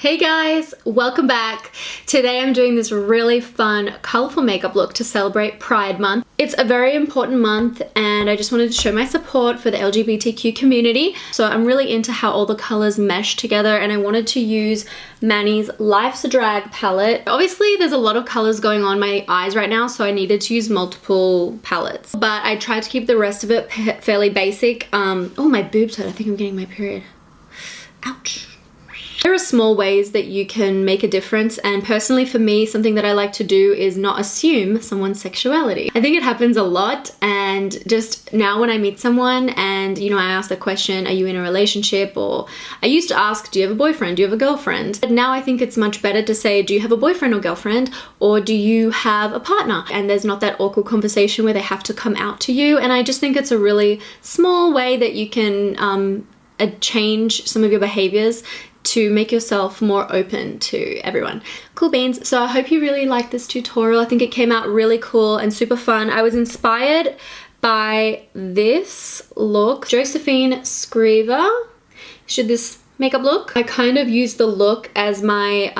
Hey guys, welcome back. Today I'm doing this really fun, colorful makeup look to celebrate Pride Month. It's a very important month and I just wanted to show my support for the LGBTQ community. So I'm really into how all the colors mesh together and I wanted to use Manny's Life's a Drag palette. Obviously there's a lot of colors going on my eyes right now, so I needed to use multiple palettes. But I tried to keep the rest of it fairly basic. Oh, my boobs hurt. I think I'm getting my period. Ouch. There are small ways that you can make a difference, and personally for me, something that I like to do is not assume someone's sexuality. I think it happens a lot, and just now when I meet someone and, you know, I ask the question, are you in a relationship? Or I used to ask, do you have a boyfriend? Do you have a girlfriend? But now I think it's much better to say, do you have a boyfriend or girlfriend? Or do you have a partner? And there's not that awkward conversation where they have to come out to you. And I just think it's a really small way that you can change some of your behaviors to make yourself more open to everyone. Cool beans. So I hope you really like this tutorial. I think it came out really cool and super fun. I was inspired by this look. Josephine Screever did this makeup look. I kind of used the look as my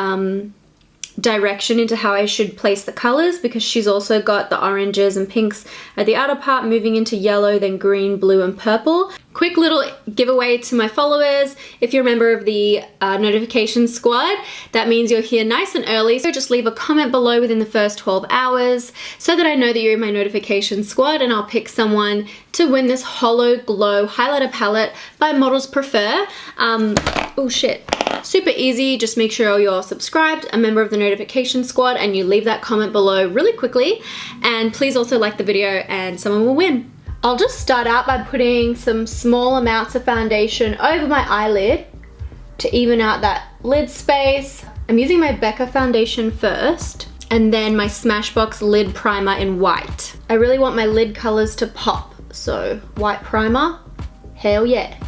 direction into how I should place the colors, because she's also got the oranges and pinks at the outer part, moving into yellow, then green, blue, and purple. Quick little giveaway to my followers. If you're a member of the notification squad, that means you're here nice and early. So just leave a comment below within the first 12 hours so that I know that you're in my notification squad, and I'll pick someone to win this Holo Glow highlighter palette by Models Prefer. Oh shit. Super easy. Just make sure you're subscribed, a member of the notification squad, and you leave that comment below really quickly. And please also like the video and someone will win. I'll just start out by putting some small amounts of foundation over my eyelid to even out that lid space. I'm using my Becca foundation first, and then my Smashbox lid primer in white. I really want my lid colors to pop, so white primer, hell yeah.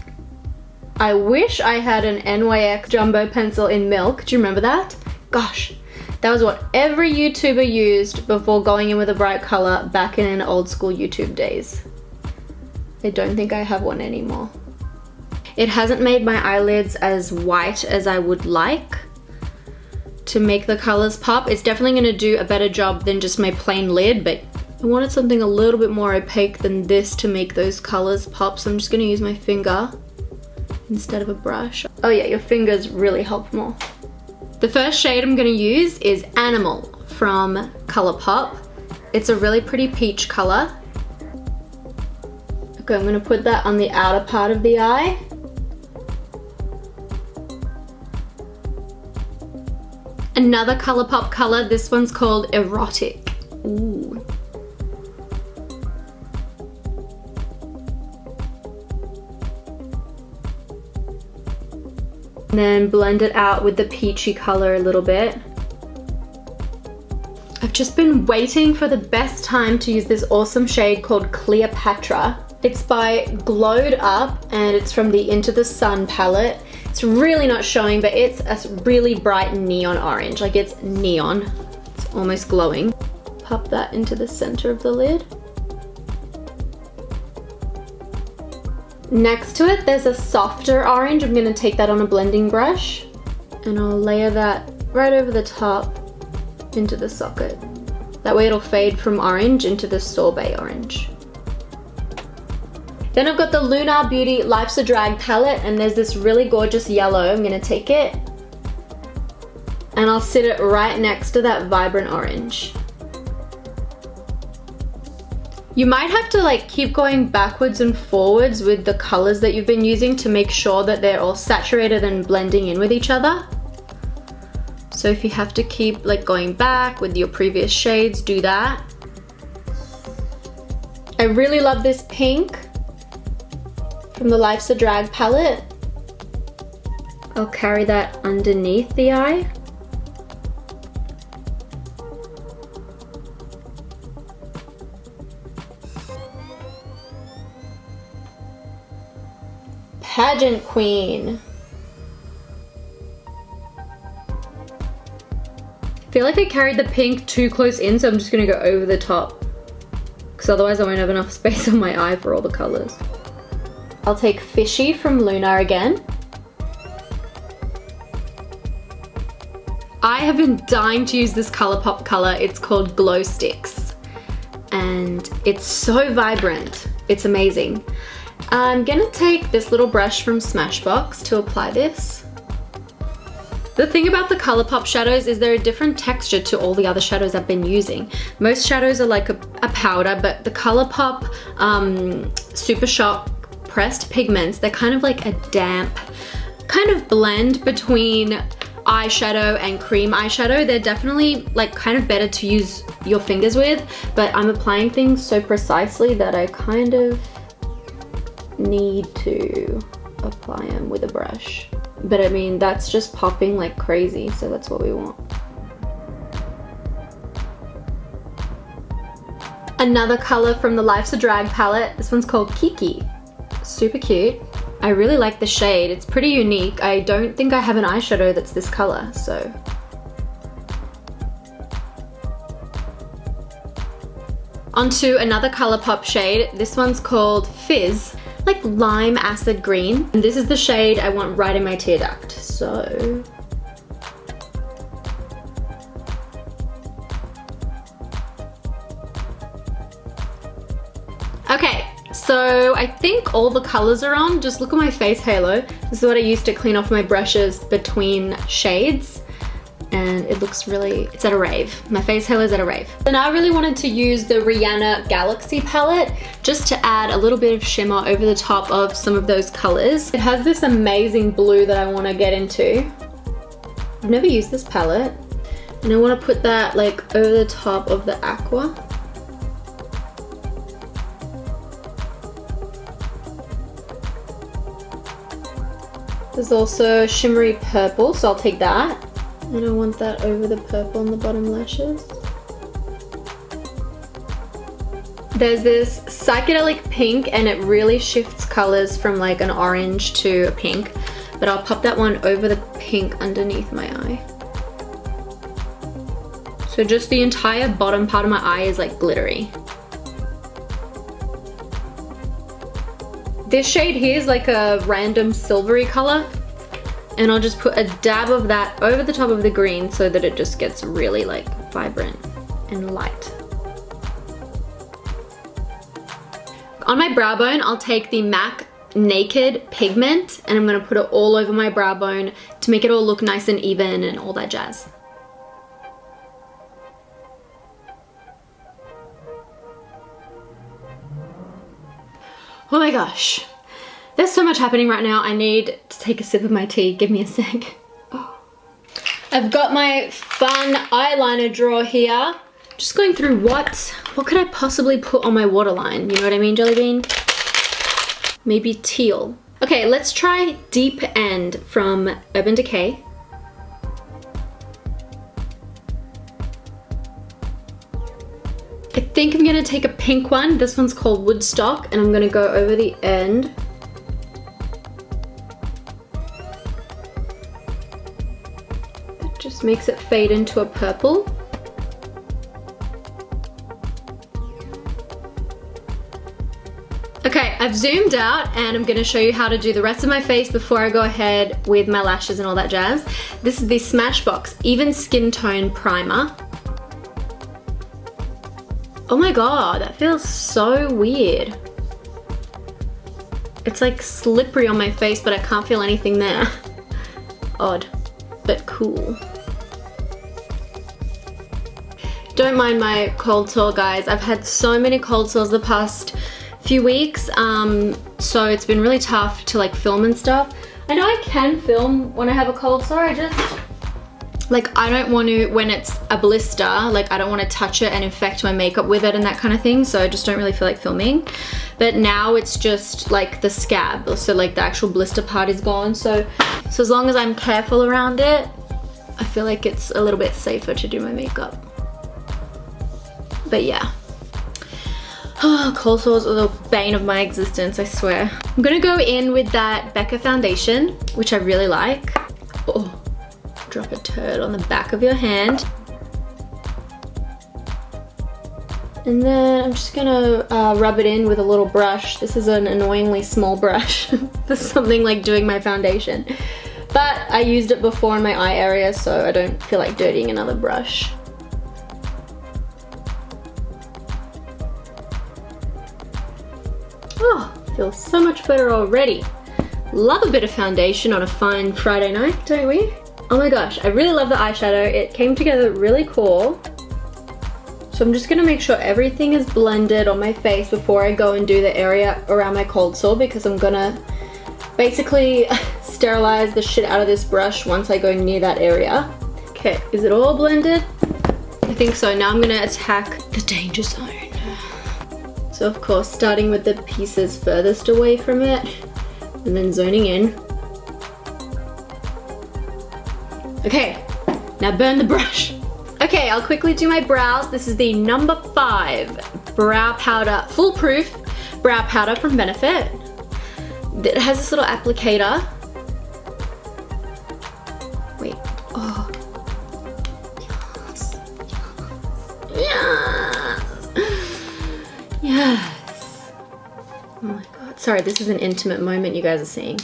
I wish I had an NYX jumbo pencil in milk. Do you remember that? Gosh, that was what every YouTuber used before going in with a bright color back in old school YouTube days. I don't think I have one anymore. It hasn't made my eyelids as white as I would like to make the colors pop. It's definitely gonna do a better job than just my plain lid, but I wanted something a little bit more opaque than this to make those colors pop, so I'm just gonna use my finger instead of a brush. Oh yeah, your fingers really help more. The first shade I'm gonna use is Animal from ColourPop. It's a really pretty peach color. Okay, I'm gonna put that on the outer part of the eye. Another ColourPop color, this one's called Erotic. Ooh. And then blend it out with the peachy color a little bit. I've just been waiting for the best time to use this awesome shade called Cleopatra. It's by Glowed Up and it's from the Into the Sun palette. It's really not showing, but it's a really bright neon orange. Like, it's neon. It's almost glowing. Pop that into the center of the lid. Next to it, there's a softer orange. I'm gonna take that on a blending brush and I'll layer that right over the top into the socket. That way it'll fade from orange into the sorbet orange. Then I've got the Lunar Beauty Life's a Drag palette, and there's this really gorgeous yellow. I'm gonna take it and I'll sit it right next to that vibrant orange. You might have to like keep going backwards and forwards with the colors that you've been using to make sure that they're all saturated and blending in with each other. So if you have to keep like going back with your previous shades, do that. I really love this pink from the Life's a Drag palette. I'll carry that underneath the eye. Pageant Queen. I feel like I carried the pink too close in, so I'm just gonna go over the top, because otherwise I won't have enough space on my eye for all the colors. I'll take Fishy from Lunar again. I have been dying to use this ColourPop color. It's called Glow Sticks. And it's so vibrant. It's amazing. I'm gonna take this little brush from Smashbox to apply this. The thing about the ColourPop shadows is they're a different texture to all the other shadows I've been using. Most shadows are like a powder, but the ColourPop Supershock pressed pigments, they're kind of like a damp kind of blend between eyeshadow and cream eyeshadow. They're definitely like kind of better to use your fingers with, but I'm applying things so precisely that I kind of need to apply them with a brush. But I mean, that's just popping like crazy, so that's what we want. Another color from the Life's a Drag palette. This one's called Kiki. Super cute. I really like the shade. It's pretty unique. I don't think I have an eyeshadow that's this color, so. Onto another ColourPop shade. This one's called Fizz. Like lime acid green. And this is the shade I want right in my tear duct, so. Okay, so I think all the colors are on. Just look at my face halo. This is what I use to clean off my brushes between shades. And it looks really, it's at a rave. My face halo is at a rave. And I really wanted to use the Rihanna Galaxy palette just to add a little bit of shimmer over the top of some of those colors. It has this amazing blue that I want to get into. I've never used this palette. And I want to put that like over the top of the aqua. There's also shimmery purple, so I'll take that. And I want that over the purple on the bottom lashes. There's this psychedelic pink, and it really shifts colors from like an orange to a pink. But I'll pop that one over the pink underneath my eye. So just the entire bottom part of my eye is like glittery. This shade here is like a random silvery color. And I'll just put a dab of that over the top of the green so that it just gets really like vibrant and light. On my brow bone, I'll take the MAC Naked Pigment and I'm gonna put it all over my brow bone to make it all look nice and even and all that jazz. Oh my gosh. There's so much happening right now. I need to take a sip of my tea. Give me a sec. Oh. I've got my fun eyeliner drawer here. Just going through what could I possibly put on my waterline? You know what I mean, Jellybean? Maybe teal. Okay, let's try Deep End from Urban Decay. I think I'm gonna take a pink one. This one's called Woodstock, and I'm gonna go over the end. Just makes it fade into a purple. Okay, I've zoomed out and I'm gonna show you how to do the rest of my face before I go ahead with my lashes and all that jazz. This is the Smashbox Even Skin Tone Primer. Oh my god, that feels so weird. It's like slippery on my face, but I can't feel anything there. Odd, but cool. Don't mind my cold sore, guys. I've had so many cold sores the past few weeks, so it's been really tough to like film and stuff. I know I can film when I have a cold sore, I just, like, I don't want to, when it's a blister, like I don't want to touch it and infect my makeup with it and that kind of thing, so I just don't really feel like filming. But now it's just like the scab, so like the actual blister part is gone, so as long as I'm careful around it, I feel like it's a little bit safer to do my makeup. But yeah. Oh, cold sores are the bane of my existence, I swear. I'm gonna go in with that Becca foundation, which I really like. Oh, drop a turd on the back of your hand. And then I'm just gonna rub it in with a little brush. This is an annoyingly small brush for something like doing my foundation. But I used it before in my eye area, so I don't feel like dirtying another brush. Oh, feels so much better already. Love a bit of foundation on a fine Friday night, don't we? Oh my gosh, I really love the eyeshadow. It came together really cool. So I'm just gonna make sure everything is blended on my face before I go and do the area around my cold sore, because I'm gonna basically sterilize the shit out of this brush once I go near that area. Okay, is it all blended? I think so. Now I'm gonna attack the danger zone. So of course, starting with the pieces furthest away from it, and then zoning in. Okay, now burn the brush. Okay, I'll quickly do my brows. This is the number 5 brow powder, Foolproof brow powder from Benefit. It has this little applicator. Wait, oh. Yes, yes, yes. Oh my God, sorry, this is an intimate moment you guys are seeing.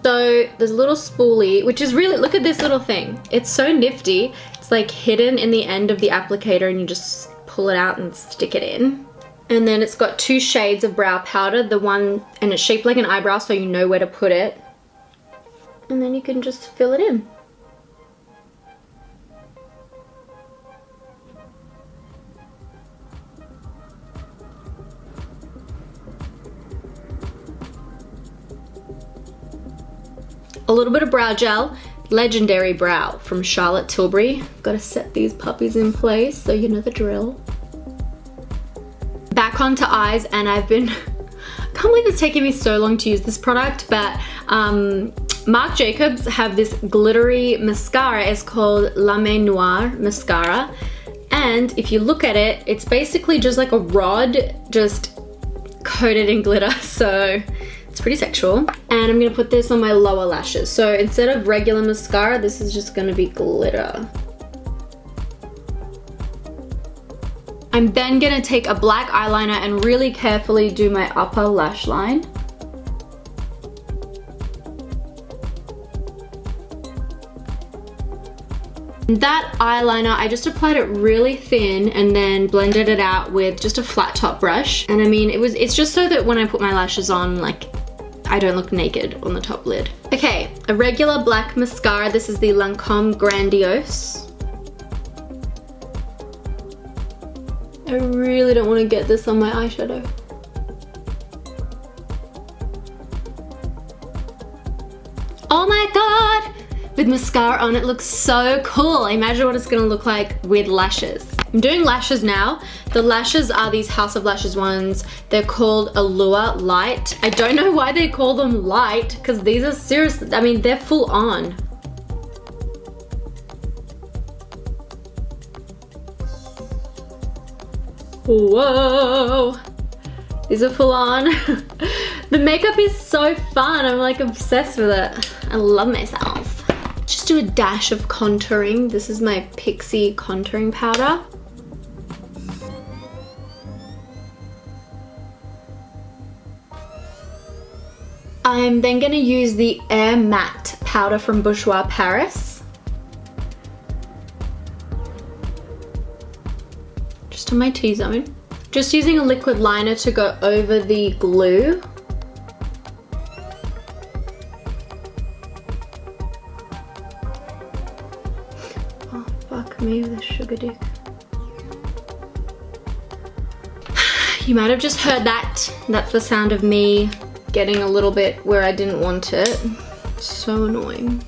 So there's a little spoolie, which is really, look at this little thing. It's so nifty. It's like hidden in the end of the applicator and you just pull it out and stick it in. And then it's got 2 shades of brow powder, and it's shaped like an eyebrow so you know where to put it. And then you can just fill it in. A little bit of brow gel, Legendary Brow from Charlotte Tilbury. Gotta set these puppies in place so you know the drill. Back onto eyes, and I've been, I can't believe it's taken me so long to use this product, but Marc Jacobs have this glittery mascara. It's called La Main Noire Mascara. And if you look at it, it's basically just like a rod just coated in glitter. So it's pretty sexual. And I'm gonna put this on my lower lashes. So instead of regular mascara, this is just gonna be glitter. I'm then gonna take a black eyeliner and really carefully do my upper lash line. That eyeliner, I just applied it really thin and then blended it out with just a flat top brush. And I mean, it's just so that when I put my lashes on, like, I don't look naked on the top lid. Okay, a regular black mascara. This is the Lancome Grandiose. I really don't want to get this on my eyeshadow. Oh my God! With mascara on, it looks so cool. Imagine what it's gonna look like with lashes. I'm doing lashes now. The lashes are these House of Lashes ones. They're called Allure Lite. I don't know why they call them light, because these are serious, I mean, they're full on. Whoa, these are full on. The makeup is so fun. I'm like obsessed with it. I love myself. Just do a dash of contouring. This is my Pixie contouring powder. I'm then gonna use the Air Matte powder from Bourjois Paris. To my T-zone. Just using a liquid liner to go over the glue. Oh, fuck me with a sugar dick. You might have just heard that. That's the sound of me getting a little bit where I didn't want it. So annoying.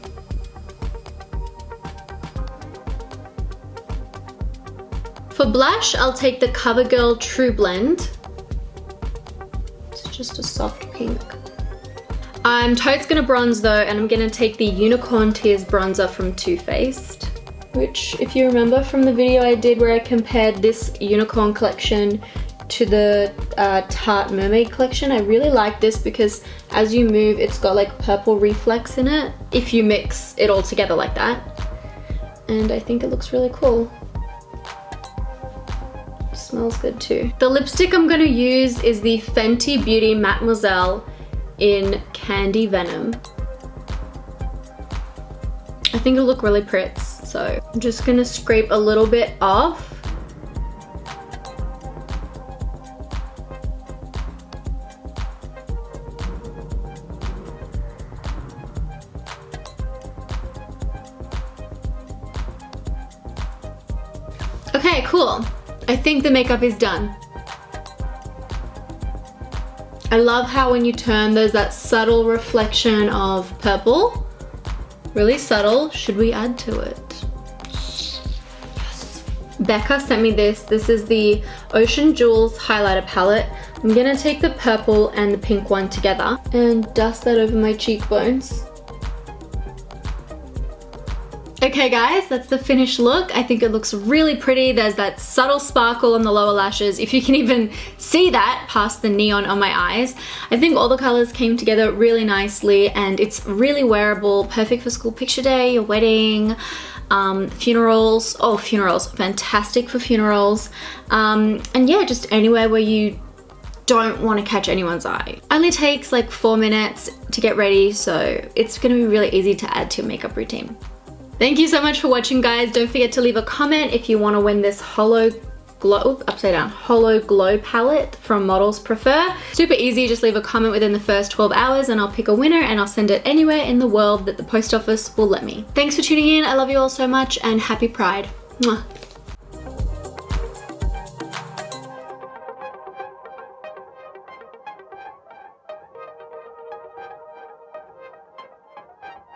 For blush, I'll take the Covergirl True Blend. It's just a soft pink. I'm totes gonna bronze though, and I'm gonna take the Unicorn Tears bronzer from Too Faced, which, if you remember from the video I did where I compared this Unicorn collection to the Tarte Mermaid collection, I really like this because as you move, it's got like purple reflex in it, if you mix it all together like that. And I think it looks really cool. Smells good too. The lipstick I'm gonna use is the Fenty Beauty Mattemoisele in Candy Venom. think it'll look really pretty. So I'm just gonna scrape a little bit off. Okay, cool. I think the makeup is done. I love how when you turn, there's that subtle reflection of purple. Really subtle. Should we add to it? Yes. Becca sent me this. This is the Ocean Jewels highlighter palette. I'm gonna take the purple and the pink one together and dust that over my cheekbones. Okay guys, that's the finished look. I think it looks really pretty. There's that subtle sparkle on the lower lashes, if you can even see that past the neon on my eyes. I think all the colors came together really nicely and it's really wearable, perfect for school picture day, your wedding, funerals. Oh, funerals, fantastic for funerals. And yeah, just anywhere where you don't want to catch anyone's eye. Only takes like 4 minutes to get ready, so it's gonna be really easy to add to your makeup routine. Thank you so much for watching, guys. Don't forget to leave a comment if you want to win this Holo Glow, upside down, Holo Glow palette from Models Prefer. Super easy, just leave a comment within the first 12 hours and I'll pick a winner and I'll send it anywhere in the world that the post office will let me. Thanks for tuning in. I love you all so much and happy Pride. Mwah.